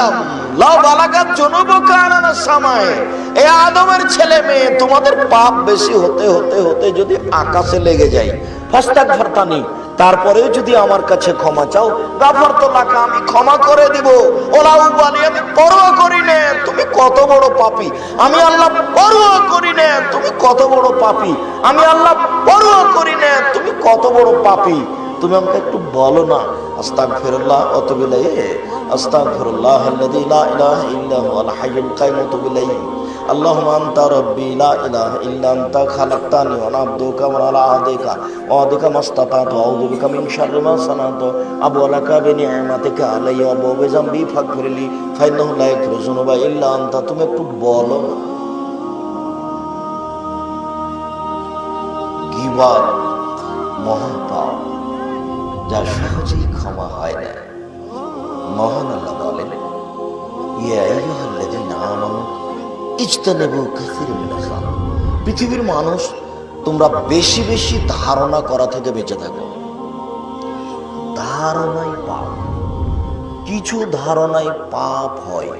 আদম লাউ বালাগাত যুনুবুকা আনানা সামায়ে, এ আদমের ছেলে মেয়ে, তোমাদের পাপ বেশি হতে হতে হতে যদি আকাশে লেগে যায়, ফাস্তাগফিরতানি, তারপরেও যদি আমার কাছে ক্ষমা চাও, গাফারতু লাকা, আমি ক্ষমা করে দিব। ওলা উবালি, আমি পরোয়া করি না তুমি কত বড় পাপী, আমি আল্লাহ পরোয়া করি না তুমি কত বড় পাপী, আমি আল্লাহ পরোয়া করি না তুমি কত বড় পাপী। তুমি আমাকে একটু বলো না, আস্তাগফিরুল্লাহ ওয়া আতুবু ইলাইহি, আস্তাগফিরুল্লাহ আল্লাযী লা ইলাহা ইল্লা হুয়াল হাইয়ুল কাইয়্যুম ওয়া আতুবু ইলাইহি, আল্লাহুম্মা আনতা রাব্বি লা ইলাহা ইল্লা আনতা খালাকতানি ওয়া আনা আবদুকা ওয়া আলা আহদিকা ওয়া আহদিকা মাসতাতাতু ওয়া আউযু বিকা মিন শাররি মা সানাতু আবুউ লাকা বিনি'মাতিকা আলাইয়া ওয়া আবুউ বিযামবি ফাগফিরলি ফা ইন্নাহু লা ইয়াগফিরু যুনুবা ইল্লা আনতা। তুমি একটু বলো না। গীবত মহা পাপ, যা সহজেই ক্ষমা হয় না। মহান আল্লাহ বলেন, ইয়া আইয়ুহাল্লাযীনা আমানু ইজতানিবু কাসীরাম মিনাজ যান, পৃথিবীর মানুষ তোমরা বেশি বেশি ধারণা করা থেকে বেঁচে থাকো। ধারণাই পাপ, কিছু ধারণাই পাপ হয়।